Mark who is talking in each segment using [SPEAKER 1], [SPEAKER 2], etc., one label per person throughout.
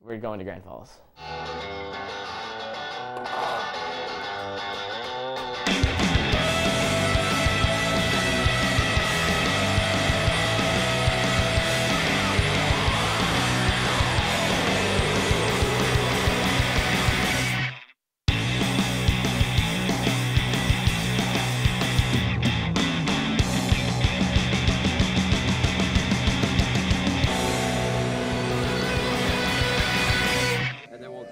[SPEAKER 1] We're going to Grand Falls.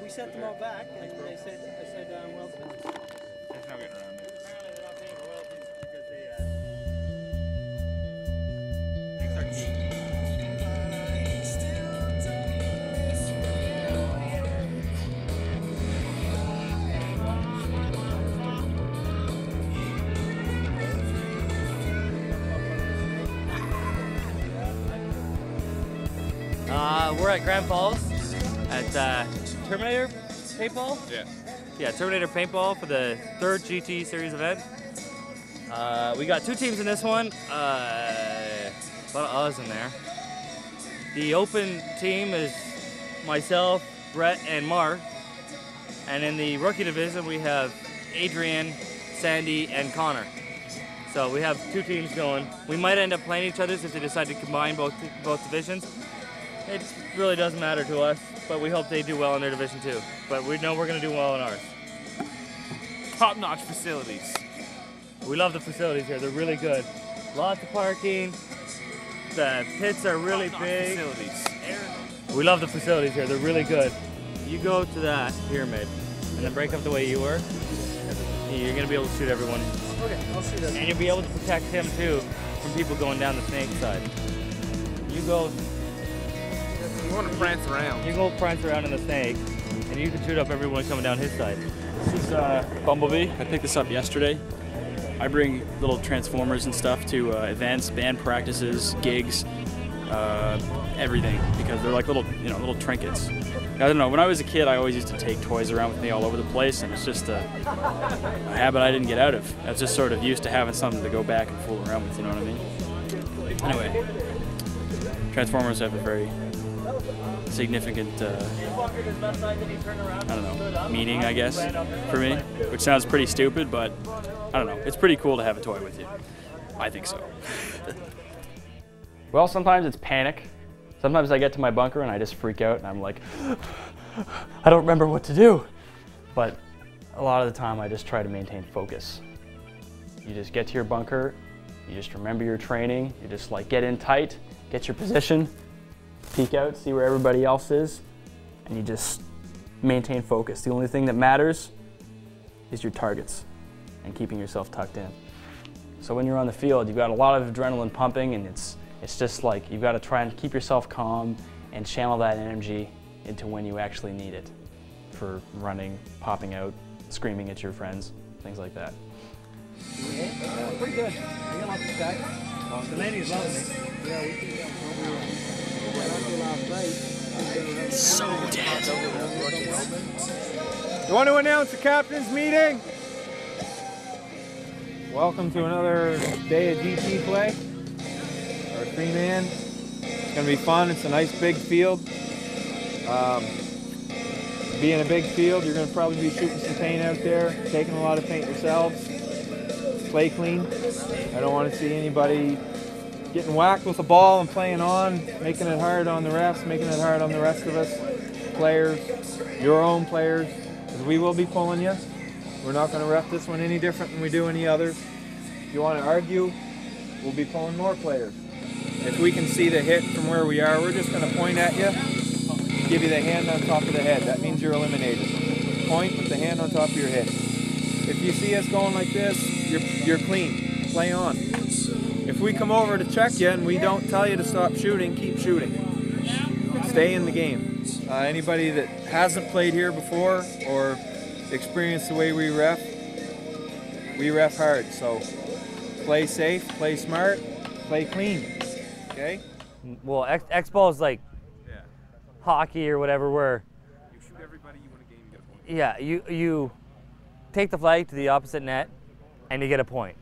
[SPEAKER 2] We sent them all back, and they said, well,
[SPEAKER 3] There's no getting around it.
[SPEAKER 2] apparently they're not paying the royalties because they,
[SPEAKER 3] Things are key.
[SPEAKER 1] We're at Grand Falls at Terminator Paintball?
[SPEAKER 3] Yeah.
[SPEAKER 1] Yeah, Terminator Paintball for the 3rd GT Series event. We got 2 teams in this one. A lot of us in there. The open team is myself, Brett, and Mark. And in the rookie division, we have Adrian, Sandy, and Connor. So we have 2 teams going. We might end up playing each other if they decide to combine both divisions. It really doesn't matter to us, but we hope they do well in their division too. But we know we're going to do well in ours.
[SPEAKER 3] Top-notch facilities.
[SPEAKER 1] We love the facilities here. They're really good. Lots of parking. The pits are really big.
[SPEAKER 3] Facilities.
[SPEAKER 1] We love the facilities here. They're really good. You go to that pyramid and then break up the way you were. You're going to be able to shoot everyone.
[SPEAKER 2] okay, I'll see that.
[SPEAKER 1] And you'll be able to protect him too from people going down the snake side. You go.
[SPEAKER 3] You want to prance around.
[SPEAKER 1] You go prance around in the snake, and you can shoot up everyone coming down his side.
[SPEAKER 4] This is Bumblebee. I picked this up yesterday. I bring little transformers and stuff to events, band practices, gigs, everything, because they're like little, little trinkets. I don't know. When I was a kid, I always used to take toys around with me all over the place, and it's just a habit I didn't get out of. I was just sort of used to having something to go back and fool around with. You know what I mean? Anyway, Transformers have a very significant, I don't know, meaning, I guess, for me, which sounds pretty stupid, but I don't know. It's pretty cool to have a toy with you. I think so. Well, sometimes it's panic. Sometimes I get to my bunker and I just freak out and I'm like, I don't remember what to do. But a lot of the time I just try to maintain focus. You just get to your bunker, you just remember your training, you just like get in tight, get your position, peek out, see where everybody else is, and you just maintain focus. The only thing that matters is your targets and keeping yourself tucked in. So when you're on the field, you've got a lot of adrenaline pumping, and it's just like you've got to try and keep yourself calm and channel that energy into when you actually need it for running, popping out, screaming at your friends, things like that.
[SPEAKER 2] Pretty good. I got lots of stacks. The ladies love me. Yeah, we
[SPEAKER 4] So dead.
[SPEAKER 3] You want to announce the captain's meeting? Welcome to another day of GT play. Our 3-man. It's going to be fun. It's a nice big field. Being a big field, you're going to probably be shooting some paint out there, taking a lot of paint yourselves. Play clean. I don't want to see anybody getting whacked with a ball and playing on, making it hard on the refs, making it hard on the rest of us, players, your own players, because we will be pulling you. We're not going to ref this one any different than we do any others. If you want to argue, we'll be pulling more players. If we can see the hit from where we are, we're just going to point at you, give you the hand on top of the head. That means you're eliminated. Point with the hand on top of your head. If you see us going like this, you're clean. Play on. If we come over to check you and we don't tell you to stop shooting, keep shooting. Stay in the game. Anybody that hasn't played here before or experienced the way we ref hard. So play safe, play smart, play clean. Okay?
[SPEAKER 1] Well, X-ball is like hockey or whatever, where
[SPEAKER 3] You shoot everybody, you win a game, you get a point.
[SPEAKER 1] yeah, you take the flag to the opposite net and you get a point.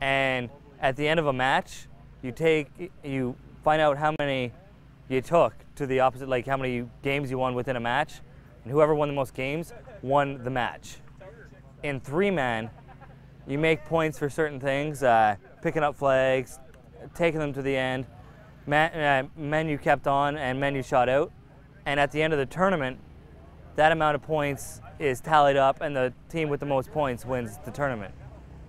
[SPEAKER 1] And at the end of a match, you find out how many you took to the opposite, like how many games you won within a match, and whoever won the most games won the match. In 3-man, you make points for certain things, picking up flags, taking them to the end, men you kept on, and men you shot out. And at the end of the tournament, that amount of points is tallied up, and the team with the most points wins the tournament.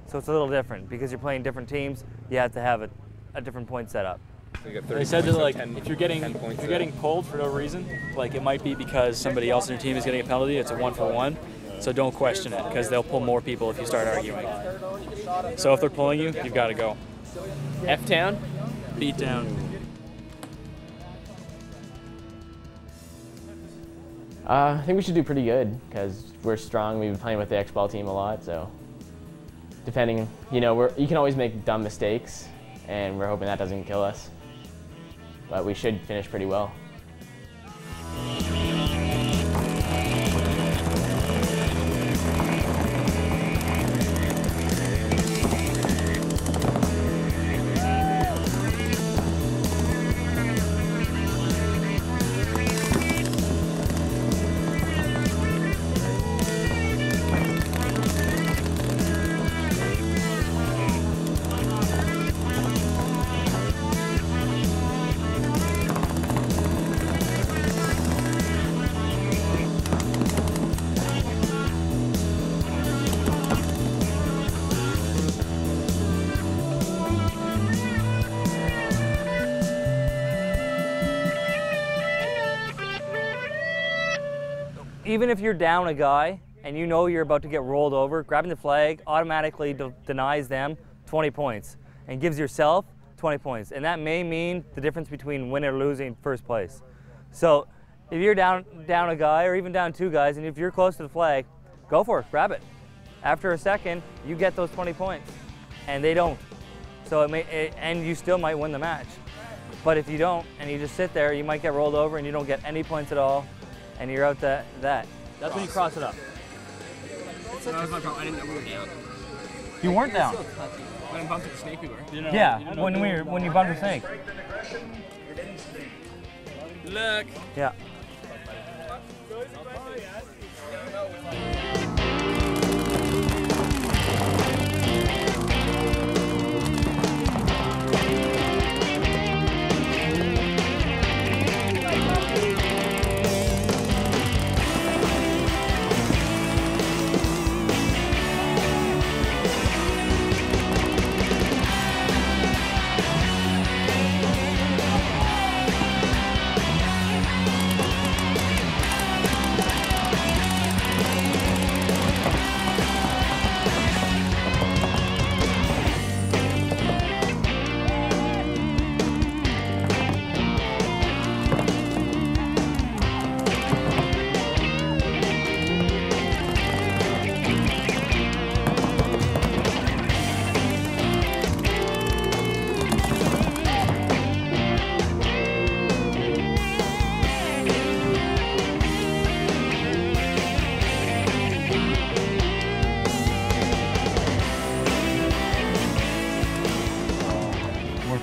[SPEAKER 1] So it's a little different because you're playing different teams. You have to have a different point setup.
[SPEAKER 4] They said that like if you're getting pulled for no reason, like it might be because somebody else in your team is getting a penalty. It's a 1-for-1, so don't question it because they'll pull more people if you start arguing. So if they're pulling you, you've got to go.
[SPEAKER 5] F-Town?
[SPEAKER 4] Beat down.
[SPEAKER 5] I think we should do pretty good because we're strong. We've been playing with the X-Ball team a lot, so depending, you can always make dumb mistakes, and we're hoping that doesn't kill us. But we should finish pretty well.
[SPEAKER 1] Even if you're down a guy and you know you're about to get rolled over, grabbing the flag automatically denies them 20 points and gives yourself 20 points. And that may mean the difference between winning or losing first place. So if you're down a guy or even down 2 guys, and if you're close to the flag, go for it, grab it. After a second, you get those 20 points, and they don't. So and you still might win the match. But if you don't, and you just sit there, you might get rolled over and you don't get any points at all, and you're out that. That's when you cross it up.
[SPEAKER 2] That was my problem. I didn't know we were down.
[SPEAKER 1] You weren't down.
[SPEAKER 2] When I bumped into Snake, we were.
[SPEAKER 1] Yeah, when you bumped the snake.
[SPEAKER 2] Look.
[SPEAKER 1] Yeah.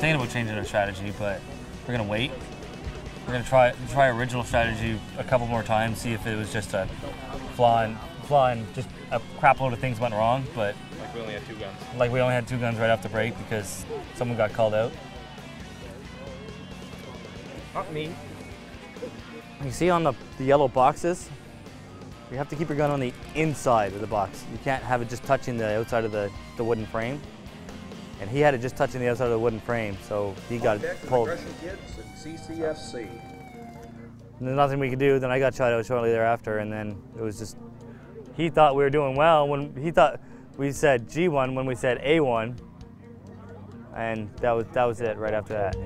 [SPEAKER 1] Thinking about changing our strategy, but we're gonna wait. We're gonna try original strategy a couple more times, see if it was just a flaw and just a crap load of things went wrong. But
[SPEAKER 6] like we only had 2 guns.
[SPEAKER 1] Like we only had 2 guns right off the break because someone got called out.
[SPEAKER 2] Not me.
[SPEAKER 1] You see on the yellow boxes, you have to keep your gun on the inside of the box. You can't have it just touching the outside of the wooden frame. And he had it just touching the outside of the wooden frame, so he got pulled.
[SPEAKER 7] Aggression kids and CCFC.
[SPEAKER 1] And there's nothing we could do. Then I got shot out shortly thereafter, and then it was just, he thought we were doing well when he thought we said G1 when we said A1, and that was it right after that.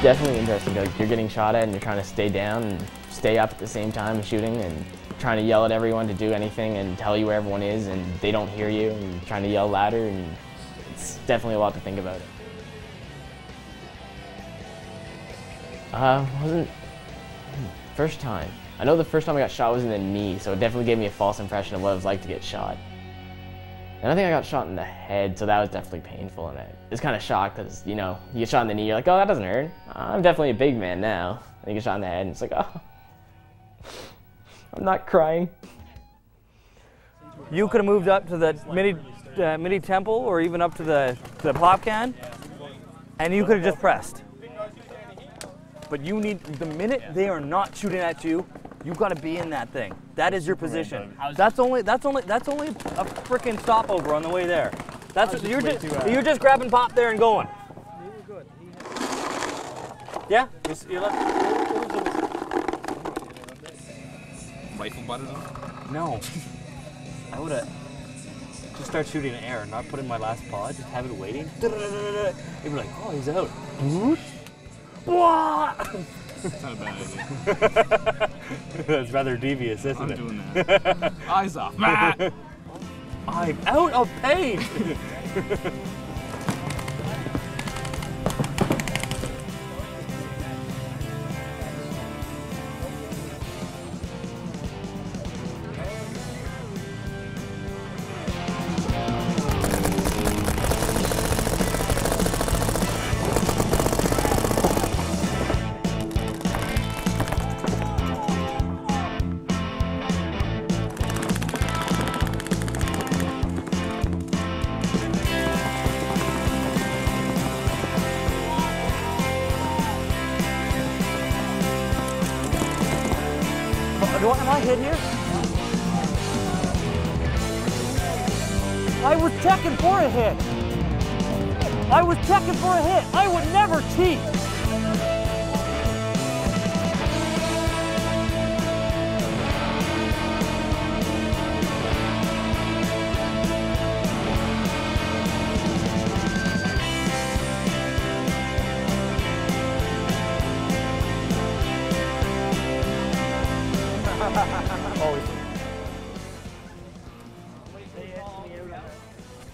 [SPEAKER 5] Definitely interesting because you're getting shot at and you're trying to stay down and stay up at the same time shooting and trying to yell at everyone to do anything and tell you where everyone is, and they don't hear you, and you're trying to yell louder, and it's definitely a lot to think about. Wasn't first time. I know the first time I got shot was in the knee, so it definitely gave me a false impression of what it was like to get shot. And I think I got shot in the head, so that was definitely painful, and I was kind of shocked because, you know, you get shot in the knee, you're like, oh, that doesn't hurt. I'm definitely a big man now. And you get shot in the head, and it's like, oh, I'm not crying.
[SPEAKER 1] You could have moved up to the mini temple, or even up to the pop can, and you could have just pressed. But you need, the minute they are not shooting at you, you've got to be in that thing. That is your position. That's only a freaking stopover on the way there. You're just grabbing pop there and going. Yeah? You
[SPEAKER 6] Rifle butted him?
[SPEAKER 1] No. I would have just start shooting in air, not put in my last pod, just have it waiting. You'd be like, oh, he's out.
[SPEAKER 6] That's not a bad idea.
[SPEAKER 1] That's rather devious, isn't it?
[SPEAKER 6] I'm doing that. Eyes off. I'm
[SPEAKER 1] out of paint! Am I hit here? I was checking for a hit. I was checking for a hit. I would never cheat.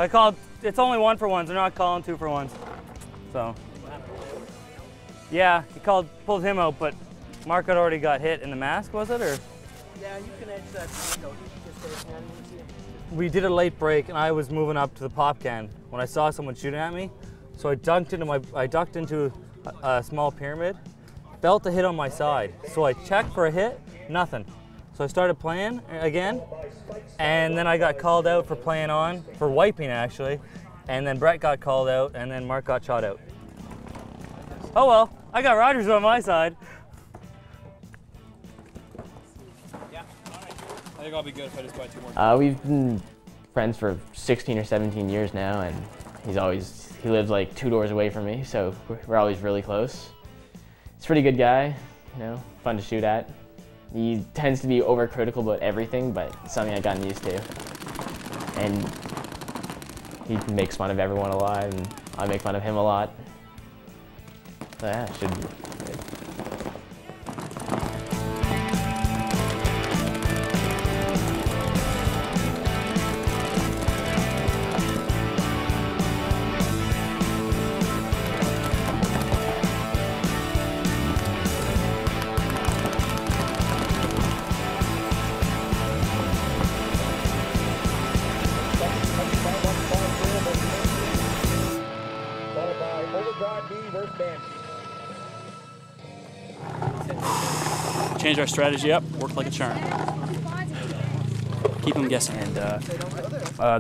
[SPEAKER 1] I called, it's only 1 for 1s, they're not calling 2 for 1s. So. Yeah, he pulled him out, but Mark had already got hit in the mask, was it, or?
[SPEAKER 2] Yeah, you can edge that window.
[SPEAKER 1] We did a late break and I was moving up to the pop can when I saw someone shooting at me. So I ducked into a small pyramid, felt a hit on my side. So I checked for a hit, nothing. So I started playing again, and then I got called out for playing on, for wiping actually, and then Brett got called out, and then Mark got shot out. Oh well, I got Rogers on my side.
[SPEAKER 6] Yeah, all right. I think I'll be good if I just buy 2 more.
[SPEAKER 5] We've been friends for 16 or 17 years now, and he lives like 2 doors away from me, so we're always really close. He's a pretty good guy, you know, fun to shoot at. He tends to be overcritical about everything, but it's something I've gotten used to. And he makes fun of everyone a lot, and I make fun of him a lot. So yeah, it should be good.
[SPEAKER 8] Changed our strategy up, worked like a charm. Keep them guessing.
[SPEAKER 4] And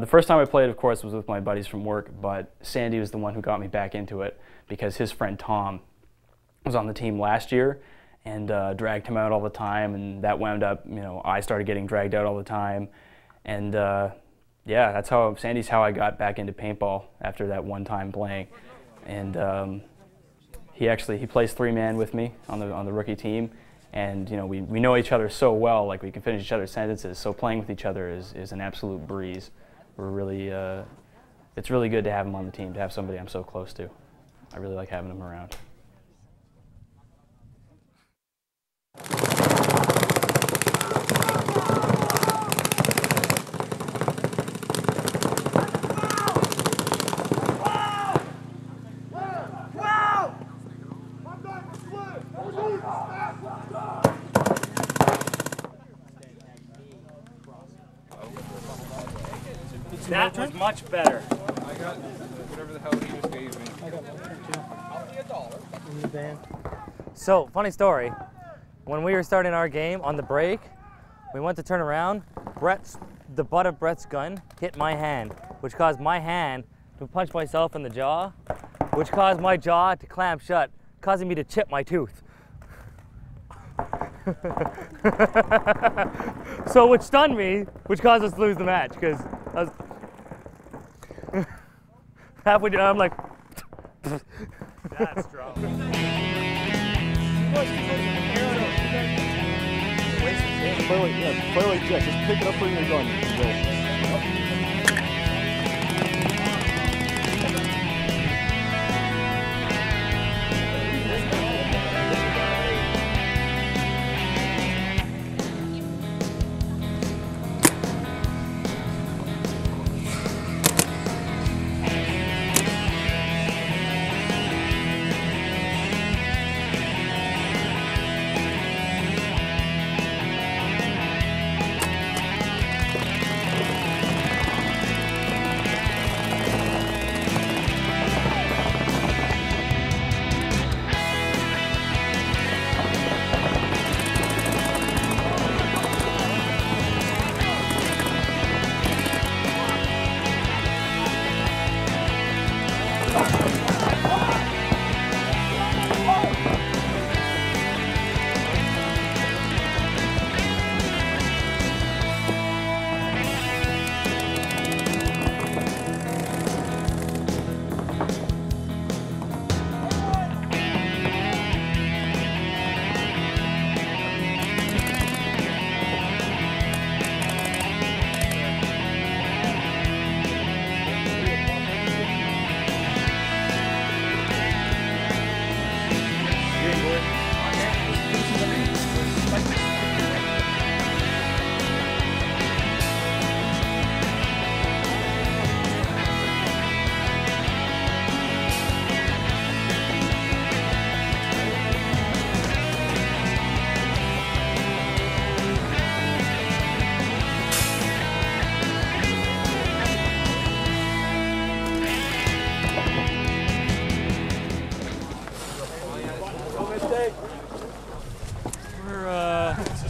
[SPEAKER 4] the first time I played, of course, was with my buddies from work, but Sandy was the one who got me back into it because his friend Tom was on the team last year and dragged him out all the time, and that wound up, you know, I started getting dragged out all the time. And yeah, Sandy's how I got back into paintball after that one time playing. And he plays 3-man with me on the rookie team. And you know, we know each other so well, like we can finish each other's sentences, so playing with each other is an absolute breeze. We're really, it's really good to have him on the team, to have somebody I'm so close to. I really like having him around.
[SPEAKER 1] That was much better.
[SPEAKER 3] I got whatever the hell he just gave me.
[SPEAKER 2] I got $1 too.
[SPEAKER 1] So, funny story. When we were starting our game on the break, we went to turn around. The butt of Brett's gun hit my hand, which caused my hand to punch myself in the jaw, which caused my jaw to clamp shut, causing me to chip my tooth. So, which stunned me, which caused us to lose the match, because I was halfway down, I'm like, that's strong.
[SPEAKER 4] Play like Jet. Just pick it up where you're going.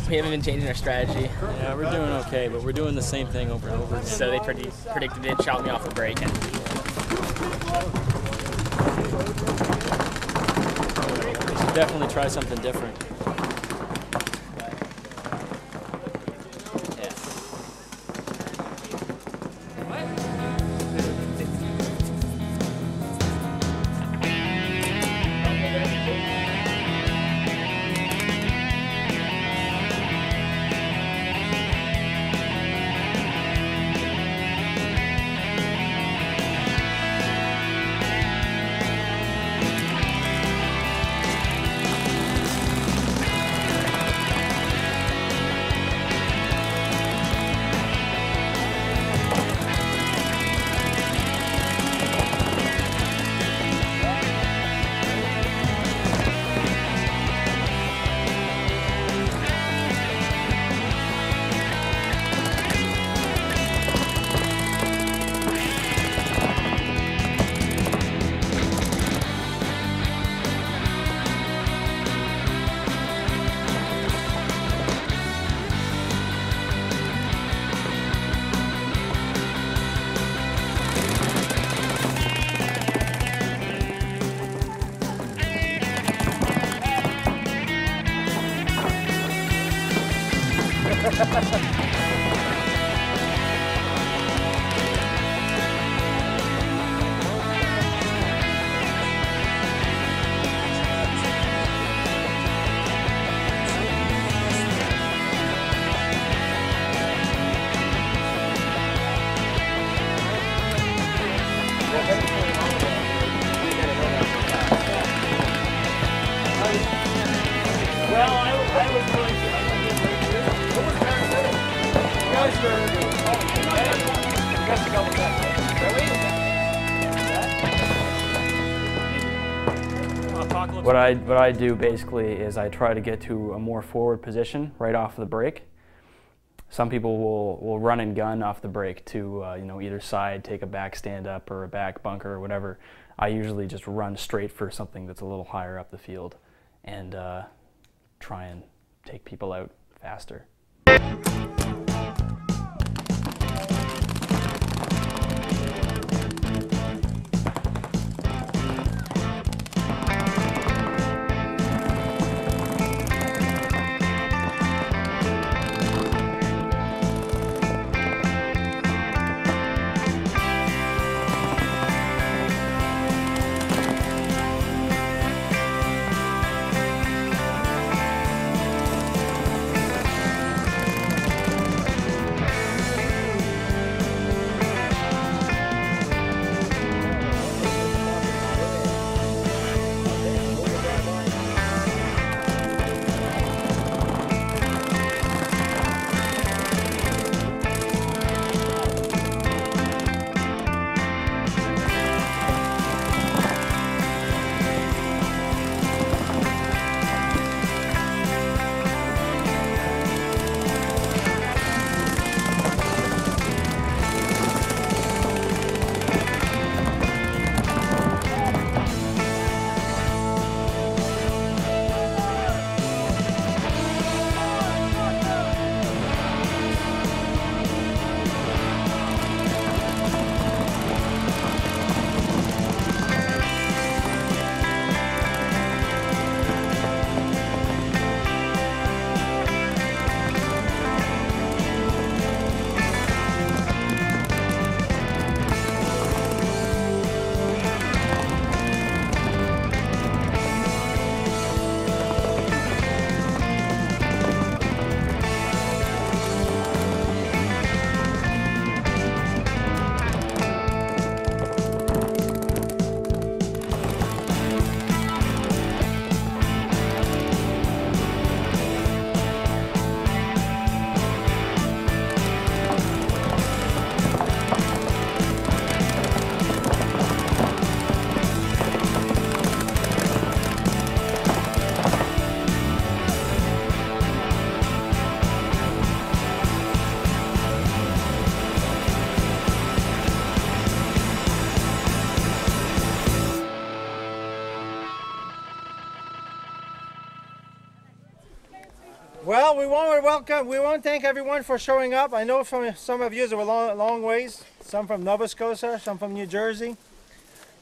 [SPEAKER 5] We haven't been changing our strategy.
[SPEAKER 8] Yeah, we're doing okay, but we're doing the same thing over and over again.
[SPEAKER 5] So they predicted it, shot me off a break.
[SPEAKER 8] Definitely try something different.
[SPEAKER 4] What I do basically is I try to get to a more forward position right off of the break, Some people will run and gun off the break to you know, either side, take a back stand up or a back bunker or whatever. I usually just run straight for something that's a little higher up the field and try and take people out faster.
[SPEAKER 3] Well, we want to thank everyone for showing up. I know from some of you there were long ways, some from Nova Scotia, some from New Jersey.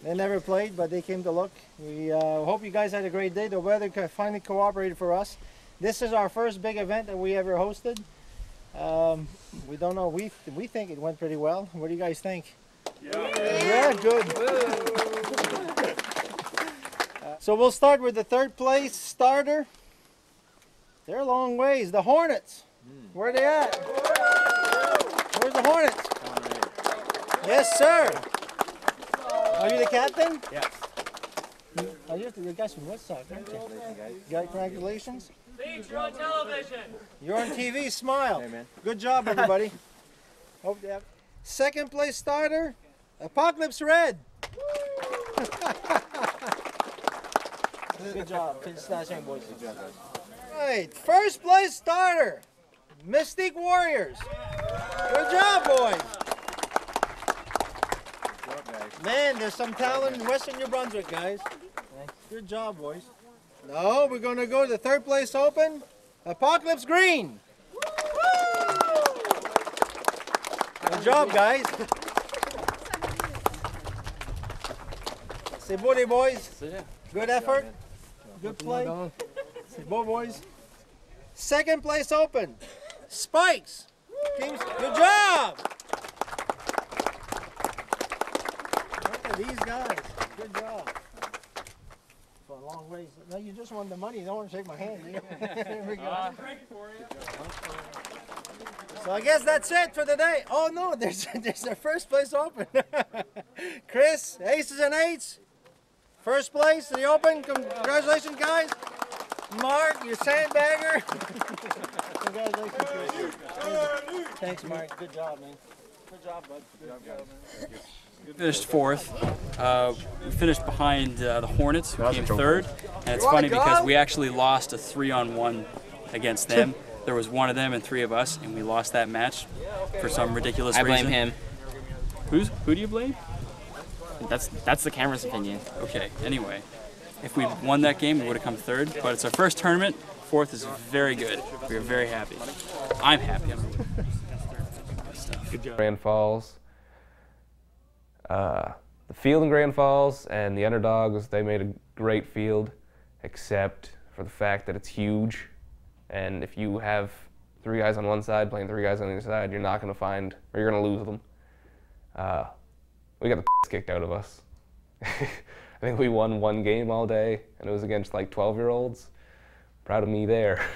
[SPEAKER 3] They never played, but they came to look. We hope you guys had a great day. The weather finally cooperated for us. This is our first big event that we ever hosted. We don't know. We think it went pretty well. What do you guys think? Yeah, good. So we'll start with the third place starter. They're a long ways. The Hornets. Where are they at? Where's the Hornets? Yes, sir. Are you the captain?
[SPEAKER 6] Yes.
[SPEAKER 3] Oh, you're the guys from Woodstock, aren't you? Congratulations.
[SPEAKER 1] You're on television.
[SPEAKER 3] You're on TV. Smile.
[SPEAKER 6] Hey, man.
[SPEAKER 3] Good job, everybody. Hope they have. Second place starter, Apocalypse Red. Good job. Snatching, boys. Good job, guys. Right. First place starter, Mystique Warriors. Good job, boys. Man, there's some talent in Western New Brunswick, guys. Good job, boys. No, we're going to go to the third place open, Apocalypse Green. Good job, guys. C'est beau, les boys. Good effort. Good play. C'est beau, boys. Second place open, Spikes. Good job. Look at these guys. Good job. For a long ways. No, you just won the money. You don't want to shake my hand. There we go. So I guess that's it for the day. Oh no, there's a first place open. Chris, aces and eights. First place in the open. Congratulations, guys. Mark, your sandbagger. Congratulations, Chris. Thanks, Mark. Good job, man. Good job, bud. Good job, man.
[SPEAKER 8] We finished fourth. We finished behind the Hornets, who came third. And it's funny because we actually lost a 3-on-1 against them. there was one of them and 3 of us, and we lost that match for some ridiculous
[SPEAKER 9] I
[SPEAKER 8] reason.
[SPEAKER 9] blame him.
[SPEAKER 8] Who do you blame?
[SPEAKER 9] That's the camera's opinion.
[SPEAKER 8] Okay, anyway. If we'd won that game, we would have come 3rd, but it's our first tournament. 4th is very good. We are very happy. I'm happy.
[SPEAKER 6] Good job.
[SPEAKER 10] Grand Falls. The field in Grand Falls and the underdogs, they made a great field, except for the fact that it's huge. And if you have 3 guys on one side playing 3 guys on the other side, you're not going to find, or you're going to lose them. We got the kicked out of us. I think we won 1 game all day, and it was against like 12-year-olds. Proud of me there.